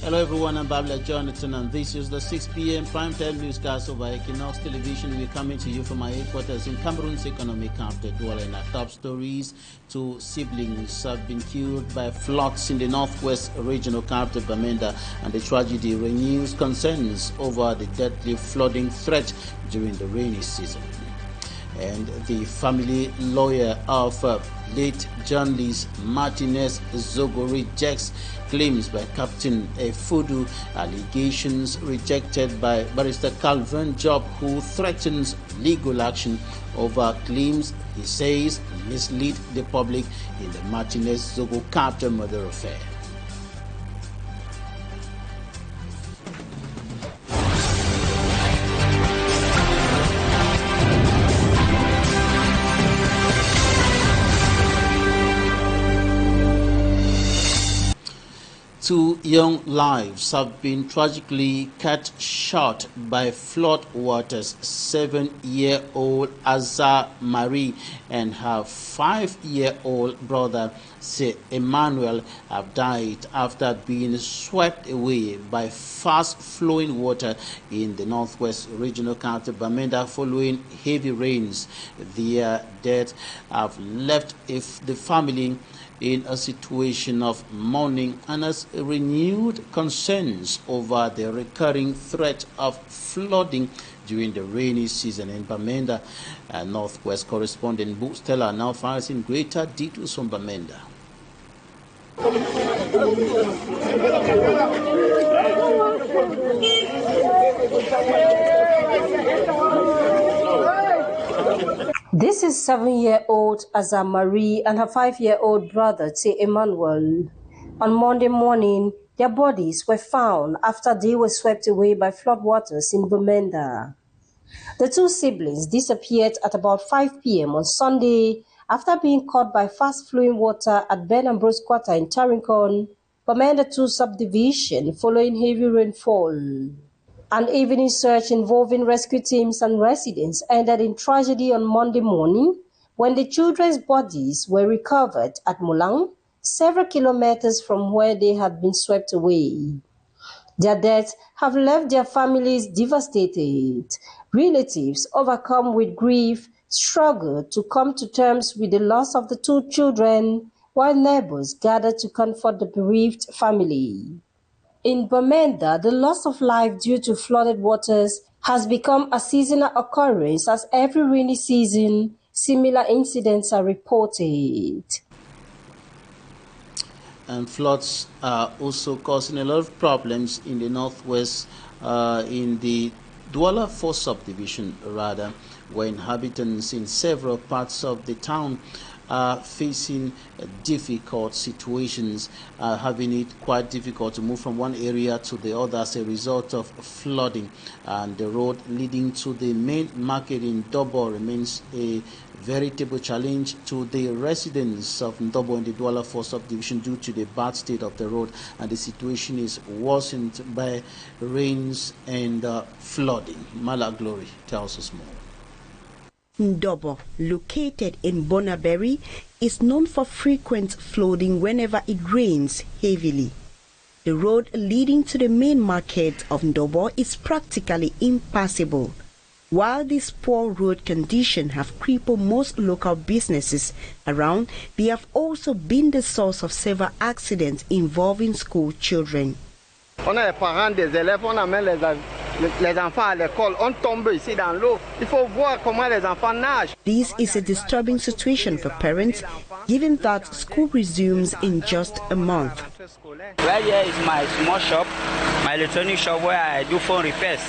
Hello everyone, I'm Babla Jonathan and this is the 6 p.m. primetime newscast over Equinoxe television. We're coming to you from our headquarters in Cameroon's economic capital, Douala. In our top stories, 2 siblings have been killed by floods in the northwest regional capital, Binda, and the tragedy renews concerns over the deadly flooding threat during the rainy season. And the family lawyer of late journalist Martinez Zogo rejects claims by Captain Efudu, allegations rejected by Barrister Calvin Job, who threatens legal action over claims he says mislead the public in the Martinez Zogo capital murder affair. Two young lives have been tragically cut short by flood waters. 7-year-old Azar Marie and her 5-year-old brother, Sir Emmanuel, have died after being swept away by fast-flowing water in the northwest regional county Bamenda following heavy rains. Their deaths have left the family in a situation of mourning and has renewed concerns over the recurring threat of flooding during the rainy season in Bamenda. Northwest correspondent Stella now finds in greater details from Bamenda. This is 7-year-old Azar Marie and her 5-year-old brother, Sir Emmanuel. On Monday morning, their bodies were found after they were swept away by floodwaters in Bamenda. The 2 siblings disappeared at about 5 p.m. on Sunday after being caught by fast-flowing water at Ben Ambrose Quarter in Tarincon, Bamenda 2 subdivision, following heavy rainfall. An evening search involving rescue teams and residents ended in tragedy on Monday morning when the children's bodies were recovered at Mulang, several kilometers from where they had been swept away. Their deaths have left their families devastated. Relatives, overcome with grief, struggle to come to terms with the loss of the 2 children, while neighbors gathered to comfort the bereaved family. In Bamenda, the loss of life due to flooded waters has become a seasonal occurrence as every rainy season, similar incidents are reported. And floods are also causing a lot of problems in the northwest, in the Douala 4 subdivision, where inhabitants in several parts of the town are facing difficult situations, having it quite difficult to move from one area to the other as a result of flooding. And the road leading to the main market in Ndobo remains a veritable challenge to the residents of Ndobo in the Douala 4 subdivision due to the bad state of the road, and the situation is worsened by rains and flooding. Mala Glory tells us more. Ndobo, located in Bonaberry, is known for frequent flooding whenever it rains heavily. The road leading to the main market of Ndobo is practically impassable. While this poor road condition have crippled most local businesses around, they have also been the source of several accidents involving school children. On a les parents des élèves, on amène les enfants à l'école, on tombe ici dans l'eau. Il faut voir comment les enfants nagent. This is a disturbing situation for parents, given that school resumes in just a month. Right here is my small shop, my electronic shop where I do phone repairs.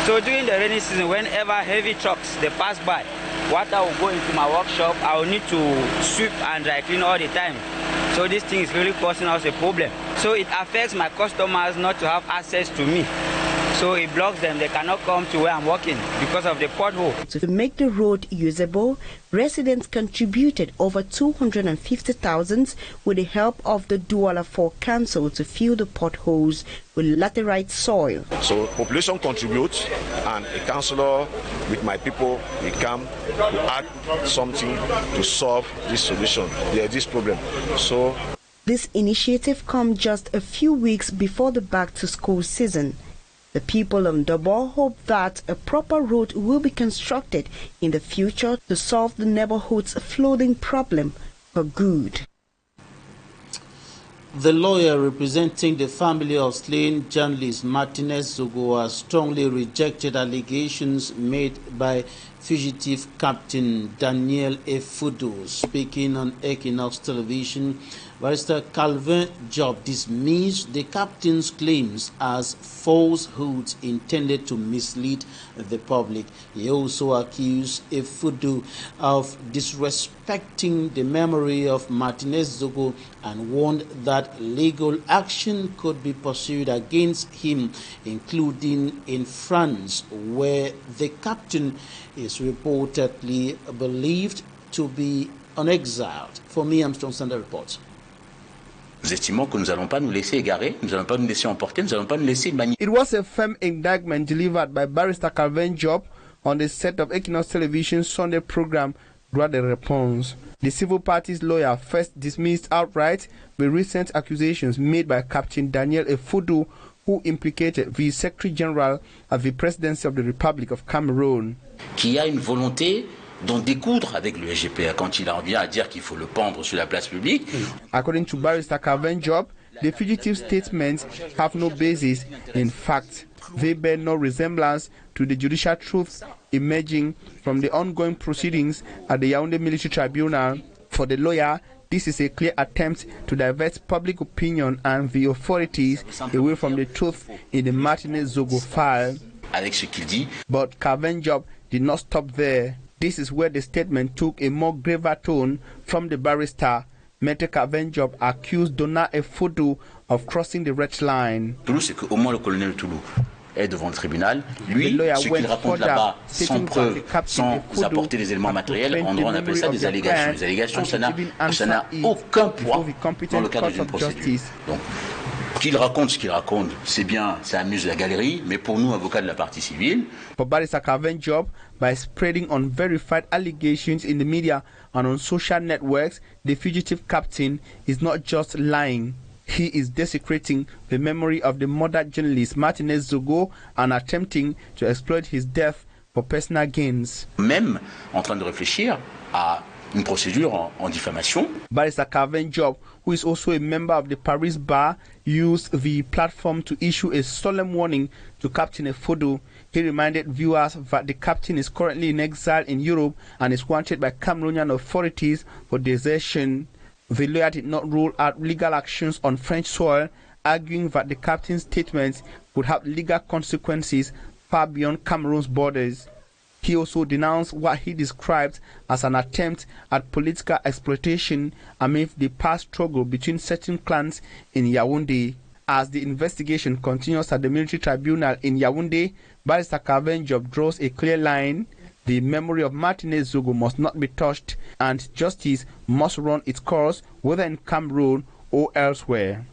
So during the rainy season, whenever heavy trucks they pass by, water will go into my workshop. I will need to sweep and dry clean all the time. So this thing is really causing us a problem. So it affects my customers not to have access to me. So it blocks them. They cannot come to where I'm working because of the pothole. To make the road usable, residents contributed over 250,000 with the help of the Douala 4 Council to fill the potholes with laterite soil. So population contributes, and a councillor with my people will come to add something to solve this solution, this problem. So This initiative comes just a few weeks before the back-to-school season. The people of Ndobo hope that a proper road will be constructed in the future to solve the neighborhood's flooding problem for good. The lawyer representing the family of slain journalist Martinez Zogo has strongly rejected allegations made by fugitive Captain Daniel Efudu. Speaking on Equinoxe television, Barrister Calvin Job dismissed the captain's claims as falsehoods intended to mislead the public. He also accused Efudu of disrespecting the memory of Martinez Zogo and warned that legal action could be pursued against him, including in France, where the captain is reportedly believed to be on exile. For me, Armstrong Sunday reports. Nous estimons que nous n'allons pas nous laisser égarer, nous n'allons pas nous laisser emporter, nous n'allons pas nous laisser manipuler. It was a firm indictment delivered by Barrister Calvin Job on the set of Equinoxe Television's Sunday program, Droit de Réponse. The civil party's lawyer first dismissed outright the recent accusations made by Captain Daniel Efudu, who implicated the Secretary General at the Presidency of the Republic of Cameroon. Qui a une volonté d'en découdre avec le SGPA quand il en vient à dire qu'il faut le pendre sur la place publique. According to Barrister Calvin Job, the fugitive statements have no basis in fact. They bear no resemblance to the judicial truths emerging from the ongoing proceedings at the Yaoundé Military Tribunal. For the lawyer, this is a clear attempt to divert public opinion and the authorities away from the truth in the Martinez Zogo file. Avec ce qu'il dit. But Calvin Job did not stop there. This is where the statement took a more graver tone from the barrister. Maitre Calvin Job accused Donna Efudu of crossing the red line. Toulouse, c'est qu'au moins le colonel Toulou est devant le tribunal. Lui, ce qu'il raconte là-bas, sans preuve, sans apporter des éléments matériels, on appelle ça des allégations. Les allégations, ça n'a aucun poids dans le cadre d'une procédure. Donc, qu'il raconte ce qu'il raconte, c'est bien, ça amuse la galerie, mais pour nous, avocats de la partie civile. For Barrister Calvin Job, by spreading unverified allegations in the media and on social networks, the fugitive captain is not just lying. He is desecrating the memory of the murdered journalist Martinez Zogo and attempting to exploit his death for personal gains. Même en train de réfléchir à une procédure en diffamation. Barrister Calvin Job, who is also a member of the Paris Bar, used the platform to issue a solemn warning to Captain Efudu. He reminded viewers that the captain is currently in exile in Europe and is wanted by Cameroonian authorities for desertion. The lawyer did not rule out legal actions on French soil, arguing that the captain's statements would have legal consequences far beyond Cameroon's borders. He also denounced what he described as an attempt at political exploitation amid the past struggle between certain clans in Yaoundé. As the investigation continues at the military tribunal in Yaoundé, Barrister Calvin Job draws a clear line. The memory of Martinez Zogo must not be touched, and justice must run its course, whether in Cameroon or elsewhere.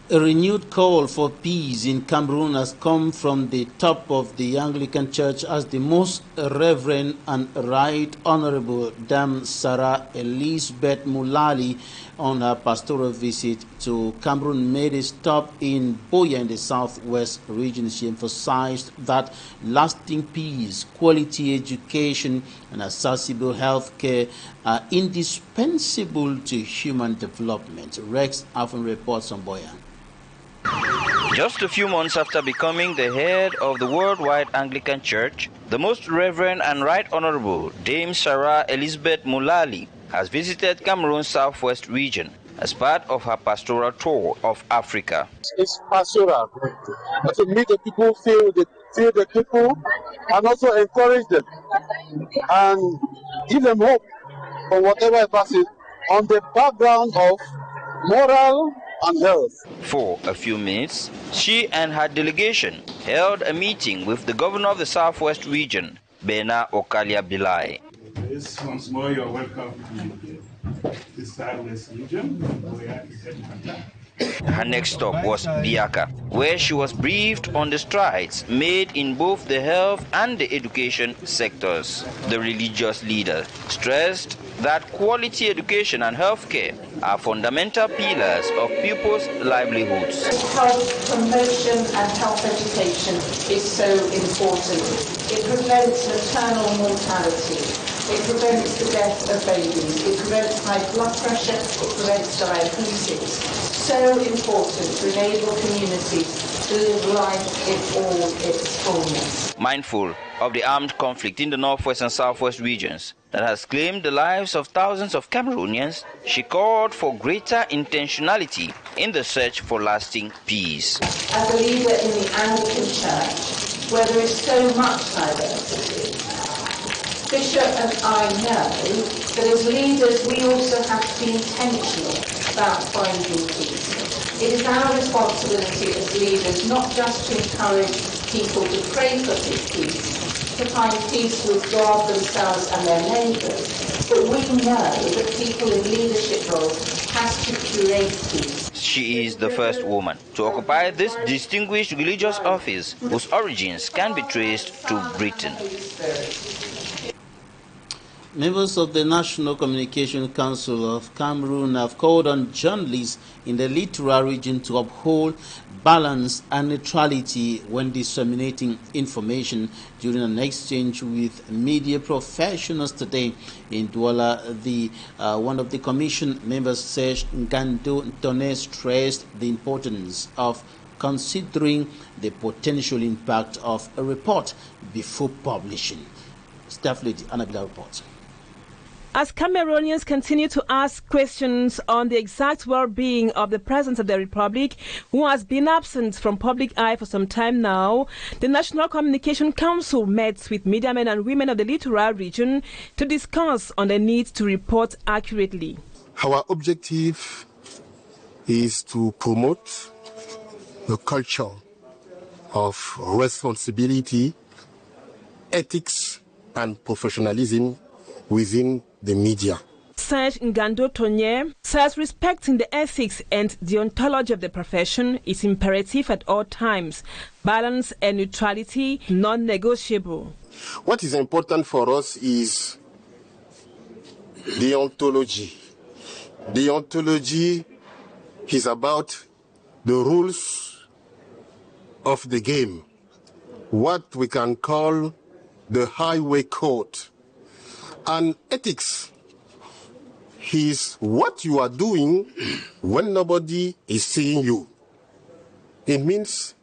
A renewed call for peace in Cameroon has come from the top of the Anglican Church as the Most Reverend and Right Honorable Dame Sarah Elizabeth Mulali, on her pastoral visit to Cameroon, made a stop in Boya in the southwest region. She emphasized that lasting peace, quality education, and accessible health care are indispensable to human development. Rex often reports on Boya. Just a few months after becoming the head of the worldwide Anglican Church, the Most Reverend and Right Honorable Dame Sarah Elizabeth Mulali has visited Cameroon's southwest region as part of her pastoral tour of Africa. It's pastoral, to meet the people, feel the people, and also encourage them and give them hope for whatever passes on the background of moral and health. For a few minutes, she and her delegation held a meeting with the governor of the southwest region, Bena Okalia Bilai. Yes, once more, you're welcome to the southwest region. Her next stop was Biaka, where she was briefed on the strides made in both the health and the education sectors. The religious leader stressed that quality education and healthcare are fundamental pillars of people's livelihoods. Health promotion and health education is so important. It prevents maternal mortality. It prevents the death of babies. It prevents high blood pressure. It prevents diabetes. So important to enable communities to live life in all its fullness. Mindful of the armed conflict in the northwest and southwest regions that has claimed the lives of thousands of Cameroonians, she called for greater intentionality in the search for lasting peace. As a leader in the Anglican Church, where there is so much diversity, Bishop and I know that as leaders we also have to be intentional about finding peace. It is our responsibility as leaders not just to encourage people to pray for peace, to find peace with God, themselves and their neighbours, but we know that people in leadership roles have to curate peace. She is the first woman to occupy this distinguished religious office whose origins can be traced to Britain. Members of the National Communication Council of Cameroon have called on journalists in the littoral region to uphold balance and neutrality when disseminating information during an exchange with media professionals today in Douala. One of the commission members, Serge Ngando-Tonné, stressed the importance of considering the potential impact of a report before publishing. Staff Lady Annabella reports. As Cameroonians continue to ask questions on the exact well-being of the President of the Republic, who has been absent from public eye for some time now, the National Communication Council met with media men and women of the littoral region to discuss on the need to report accurately. Our objective is to promote the culture of responsibility, ethics, and professionalism within the media. Serge Ngando-Tonné says respecting the ethics and deontology of the profession is imperative at all times. Balance and neutrality non-negotiable. What is important for us is deontology. Deontology is about the rules of the game, what we can call the highway code. And ethics is what you are doing when nobody is seeing you. It means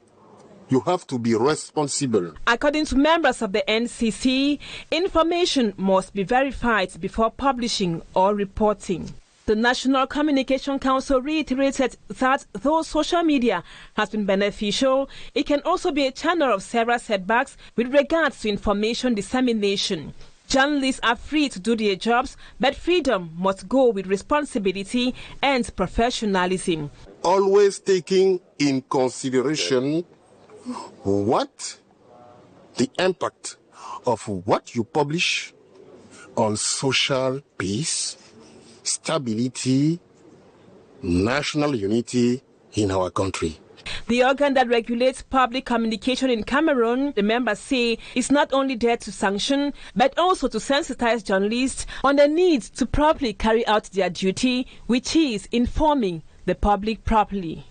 you have to be responsible. According to members of the NCC, information must be verified before publishing or reporting. The National Communication Council reiterated that though social media has been beneficial, it can also be a channel of several setbacks with regards to information dissemination. Journalists are free to do their jobs, but freedom must go with responsibility and professionalism. Always taking in consideration what the impact of what you publish on social peace, stability, national unity in our country. The organ that regulates public communication in Cameroon, the members say, is not only there to sanction, but also to sensitize journalists on the need to properly carry out their duty, which is informing the public properly.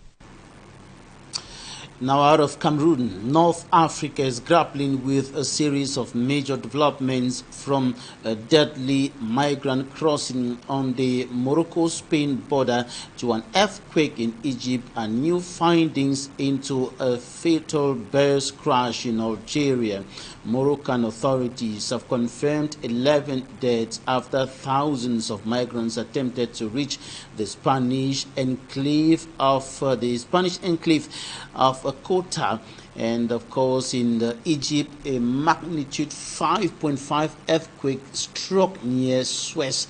Now out of Cameroon, North Africa is grappling with a series of major developments, from a deadly migrant crossing on the Morocco-Spain border to an earthquake in Egypt and new findings into a fatal bus crash in Algeria. Moroccan authorities have confirmed 11 deaths after thousands of migrants attempted to reach the Spanish enclave of Ceuta. And of course, in Egypt, a magnitude 5.5 earthquake struck near Suez,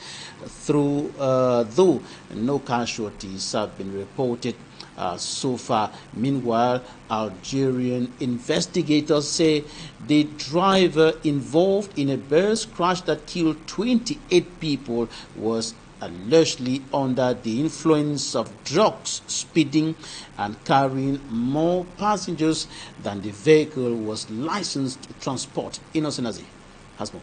though no casualties have been reported so far. Meanwhile, Algerian investigators say the driver involved in a bus crash that killed 28 people was allegedly under the influence of drugs, speeding and carrying more passengers than the vehicle was licensed to transport. Innocent Azi has more.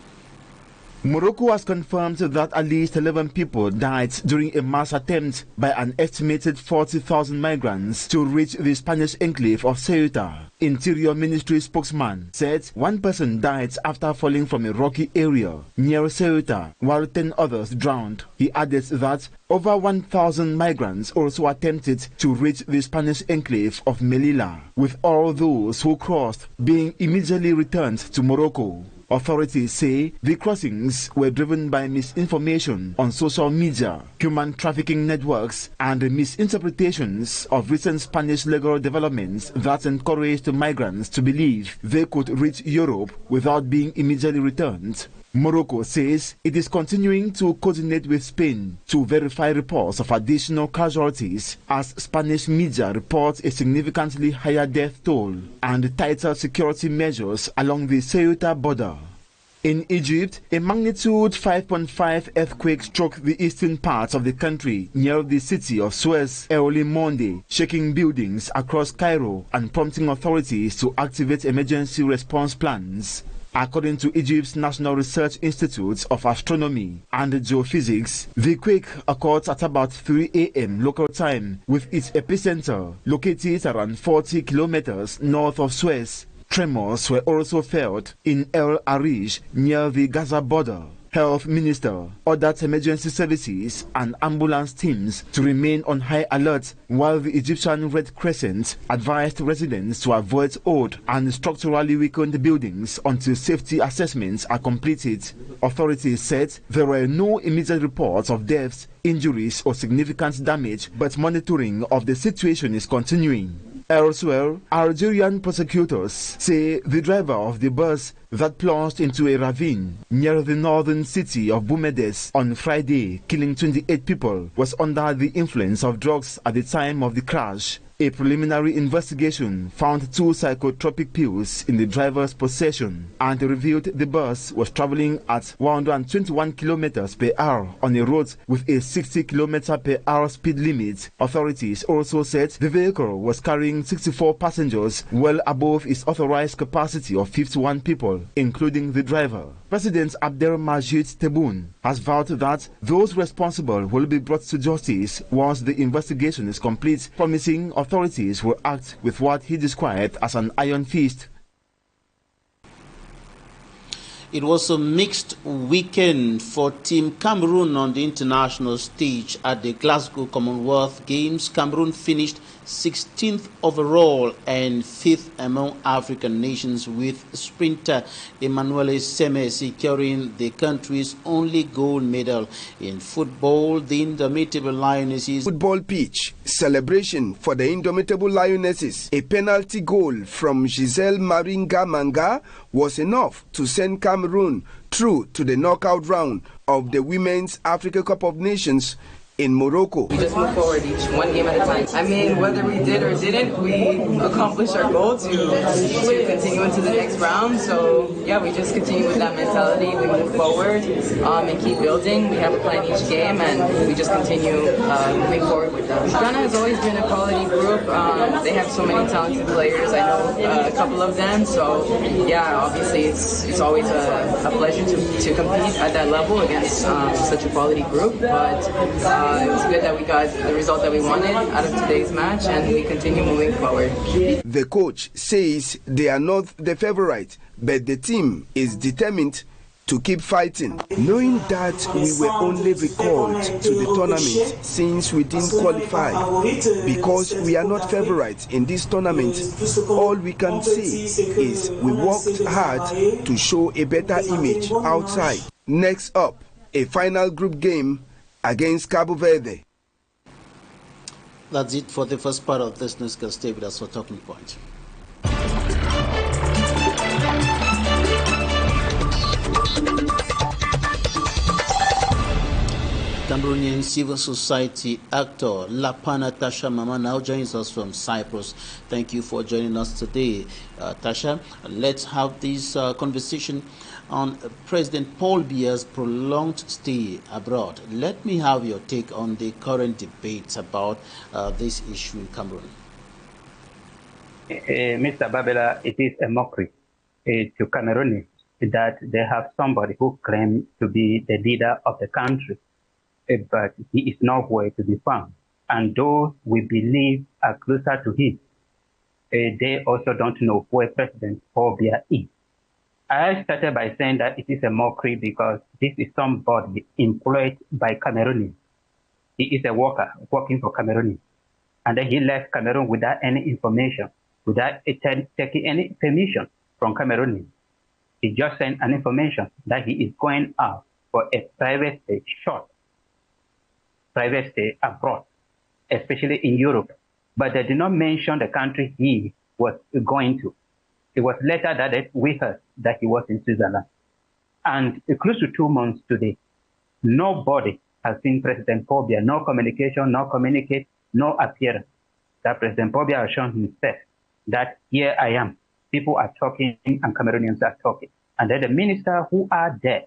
Morocco has confirmed that at least 11 people died during a mass attempt by an estimated 40,000 migrants to reach the Spanish enclave of Ceuta. Interior Ministry spokesman said one person died after falling from a rocky area near Ceuta, while 10 others drowned. He added that over 1,000 migrants also attempted to reach the Spanish enclave of Melilla, with all those who crossed being immediately returned to Morocco. Authorities say the crossings were driven by misinformation on social media, human trafficking networks, and misinterpretations of recent Spanish legal developments that encouraged migrants to believe they could reach Europe without being immediately returned. Morocco says it is continuing to coordinate with Spain to verify reports of additional casualties as Spanish media reports a significantly higher death toll and tighter security measures along the Ceuta border. In Egypt, a magnitude 5.5 earthquake struck the eastern parts of the country near the city of Suez early Monday, shaking buildings across Cairo and prompting authorities to activate emergency response plans. According to Egypt's National Research Institute of Astronomy and Geophysics, the quake occurred at about 3 a.m. local time, with its epicenter located around 40 kilometers north of Suez. Tremors were also felt in El Arish near the Gaza border. Health Minister ordered emergency services and ambulance teams to remain on high alert, while the Egyptian Red Crescent advised residents to avoid old and structurally weakened buildings until safety assessments are completed. Authorities said there were no immediate reports of deaths, injuries, or significant damage, but monitoring of the situation is continuing. Elsewhere, Algerian prosecutors say the driver of the bus that plunged into a ravine near the northern city of Boumedes on Friday, killing 28 people, was under the influence of drugs at the time of the crash. A preliminary investigation found 2 psychotropic pills in the driver's possession and revealed the bus was traveling at 121 kilometers per hour on a road with a 60 kilometer per hour speed limit. Authorities also said the vehicle was carrying 64 passengers, well above its authorized capacity of 51 people, including the driver. President Abdelmajid Tebboune has vowed that those responsible will be brought to justice once the investigation is complete, promising authorities will act with what he described as an iron fist. It was a mixed weekend for Team Cameroon on the international stage at the Glasgow Commonwealth Games. Cameroon finished 16th overall and 5th among African nations, with sprinter Emmanuel Seme securing the country's only gold medal. In football, the Indomitable Lionesses football pitch celebration for the Indomitable Lionesses. A penalty goal from Giselle Maringa Manga was enough to send Cameroon through to the knockout round of the Women's Africa Cup of Nations in Morocco. We just move forward each one game at a time. I mean, whether we did or didn't, we accomplished our goal to continue into the next round. So yeah, we just continue with that mentality. We move forward and keep building. We have a plan each game, and we just continue moving forward with that. Ghana has always been a quality group. They have so many talented players. I know a couple of them. So yeah, obviously it's always a pleasure to compete at that level against such a quality group. But it was good that we got the result that we wanted out of today's match, and we continue moving forward. The coach says they are not the favorite, but the team is determined to keep fighting. Knowing that we were only recalled to the tournament since we didn't qualify, because we are not favorites in this tournament, all we can say is we worked hard to show a better image outside. Next up, a final group game against Cabo Verde. That's it for the first part of this Newscast. Stay with us for Talking Point. Cameroonian civil society actor LAPANA TASHA Mama now joins us from Cyprus. Thank you for joining us today, TASHA. Let's have this conversation on President Paul Biya's prolonged stay abroad. Let me have your take on the current debates about this issue in Cameroon. Mr. Babela, it is a mockery to Cameroonians that they have somebody who claims to be the leader of the country, but he is nowhere to be found. And those we believe are closer to him, they also don't know where President Paul Biya is. I started by saying that it is a mockery because this is somebody employed by Cameroonians. He is a worker working for Cameroonians. And then he left Cameroon without any information, without taking any permission from Cameroonians. He just sent an information that he is going out for a private stay, short private stay abroad, especially in Europe. But they did not mention the country he was going to. It was later that we heard that he was in Switzerland. And close to 2 months today, nobody has seen President Paul Biya, no communication, no communicate, no appearance. That President Paul Biya has shown himself that here I am. People are talking and Cameroonians are talking. And then the minister who are there,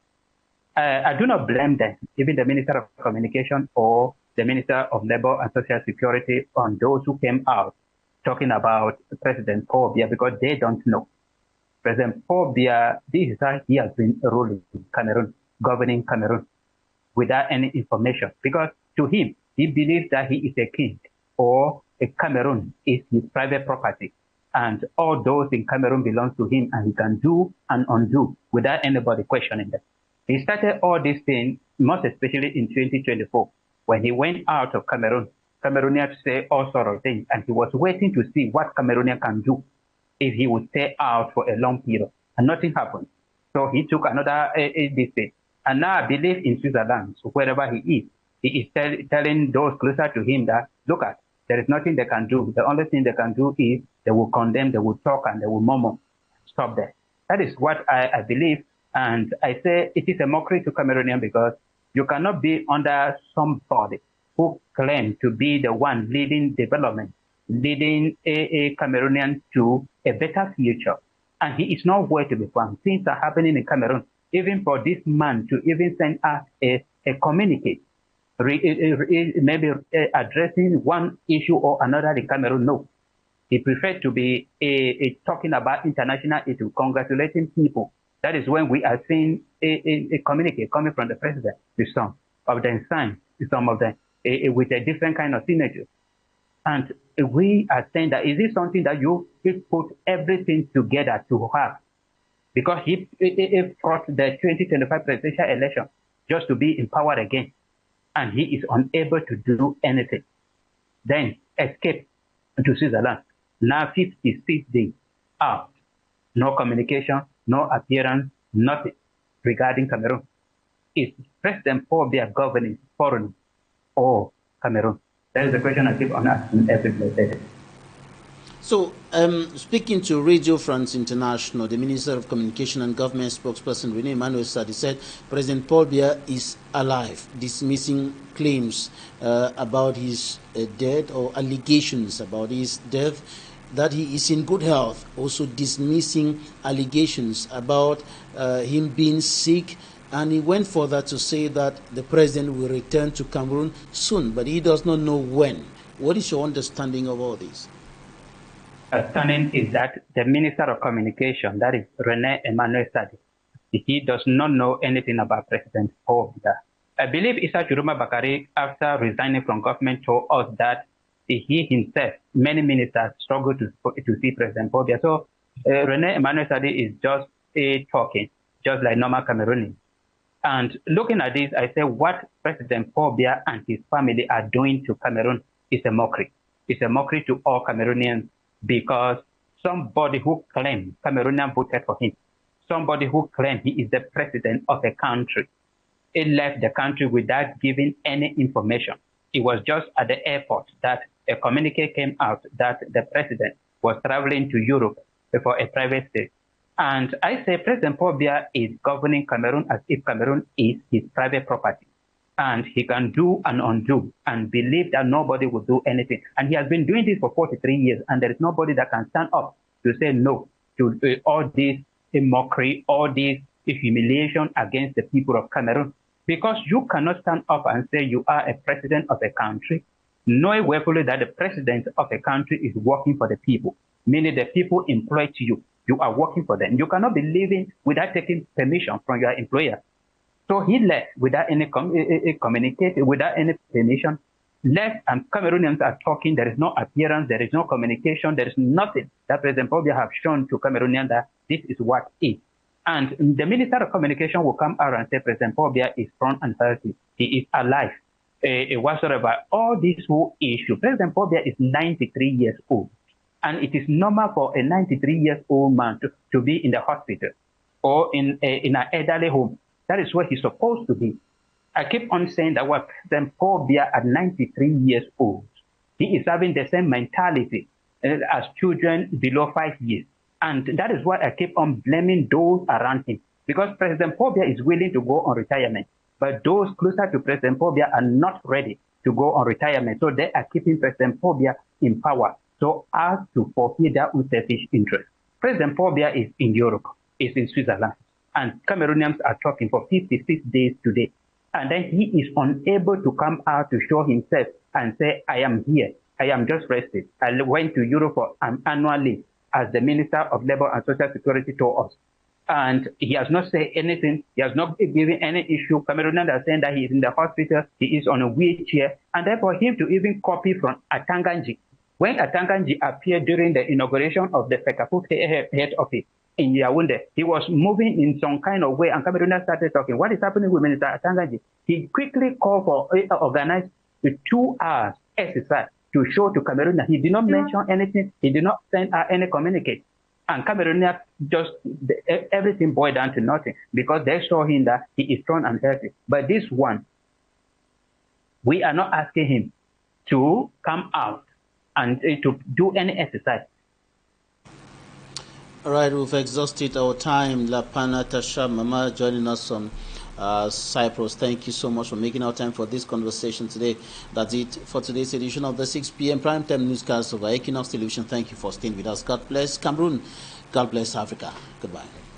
I do not blame them, even the Minister of Communication or the Minister of Labor and Social Security, on those who came out talking about President Paul Biya, because they don't know. President Paul Biya, this is how he has been ruling Cameroon, governing Cameroon, without any information. Because to him, he believes that he is a king, or a Cameroon is his private property. And all those in Cameroon belong to him, and he can do and undo without anybody questioning them. He started all these things, most especially in 2024, when he went out of Cameroon. Cameroonians say all sorts of things, and he was waiting to see what Cameroonian can do if he would stay out for a long period, and nothing happened. So he took another this thing. And now I believe in Switzerland, so wherever he is telling those closer to him that, look at, there is nothing they can do. The only thing they can do is they will condemn, they will talk, and they will murmur. Stop there. That is what I believe. And I say it is a mockery to Cameroonian, because you cannot be under somebody who claims to be the one leading development, leading a Cameroonian to a better future. And he is nowhere to be found. Things are happening in Cameroon. Even for this man to even send us a communique, maybe addressing one issue or another in Cameroon, no. He preferred to be talking about international issue, congratulating people. That is when we are seeing a communique coming from the president, with some of them signed, some of them with a different kind of signature. And we are saying that, is this something that you put everything together to have? Because he fought the 2025 presidential election just to be in power again. And he is unable to do anything. Then escape to Switzerland. Now 56 days out. No communication, no appearance, nothing regarding Cameroon. Is President Paul Biya governing foreign or Cameroon? That is the question I keep on asking every day. So, speaking to Radio France International, the Minister of Communication and Government spokesperson Rene Emmanuel Sadi said President Paul Biya is alive, dismissing claims about his death or allegations about his death, that he is in good health, also dismissing allegations about him being sick. And he went further to say that the president will return to Cameroon soon, but he does not know when. What is your understanding of all this? Understanding is that the Minister of Communication, that is Rene Emmanuel Sadi, he does not know anything about President Paul Biya. I believe Issa Juruma Bakari, after resigning from government, told us that he himself, many ministers struggle to see President Paul Biya. So Rene Emmanuel Sadi is just talking, just like normal Cameroonians. And looking at this, I say what President Paul Biya and his family are doing to Cameroon is a mockery. It's a mockery to all Cameroonians, because somebody who claims Cameroonian voted for him, somebody who claims he is the president of a country, he left the country without giving any information. It was just at the airport that a communique came out that the president was traveling to Europe for a private stay. And I say President Paul Biya is governing Cameroon as if Cameroon is his private property. and he can do and undo and believe that nobody will do anything. And he has been doing this for 43 years, and there is nobody that can stand up to say no to all this mockery, all this humiliation against the people of Cameroon. Because you cannot stand up and say you are a president of a country, knowing willfully that the president of a country is working for the people, meaning the people employed you. You are working for them. You cannot be living without taking permission from your employer. So he left without any communication, without any permission. Left, and Cameroonians are talking. There is no appearance, there is no communication, there is nothing that President Paul Biya have shown to Cameroonians that this is what is. And the Minister of Communication will come out and say President Paul Biya is strong and healthy. He is alive. Whatsoever. All this whole issue, President Paul Biya is 93 years old. And it is normal for a 93-year-old man to be in the hospital or in an elderly home. That is where he's supposed to be. I keep on saying that what President Paul Biya at 93 years old, he is having the same mentality as children below 5 years. And that is why I keep on blaming those around him. Because President Paul Biya is willing to go on retirement, but those closer to President Paul Biya are not ready to go on retirement. So they are keeping President Paul Biya in power so as to fulfill their own selfish interests. President Paul Biya is in Europe, is in Switzerland, and Cameroonians are talking for 56 days today. And then he is unable to come out to show himself and say, I am here. I am just rested. I went to Europe for an annual leave, as the Minister of Labour and Social Security told us. And he has not said anything. He has not given any issue. Cameroonians are saying that he is in the hospital. He is on a wheelchair. And therefore, him to even copy from Atanganji. When Atanganji appeared during the inauguration of the Fekafut head office in Yaoundé, he was moving in some kind of way, and Cameroonians started talking. What is happening with Minister Atanganji? He quickly called for organize the 2 hours exercise to show to Cameroonians. He did not mention anything. He did not send out any communique. And Cameroonians just, everything boiled down to nothing because they saw him that he is strong and healthy. But this one, we are not asking him to come out and to do any exercise. All right, we've exhausted our time. LAPANA, TASHA, Mama joining us from Cyprus. Thank you so much for making our time for this conversation today. That's it for today's edition of the 6 p.m. Primetime Newscast over Equinoxe Television. Thank you for staying with us. God bless Cameroon. God bless Africa. Goodbye.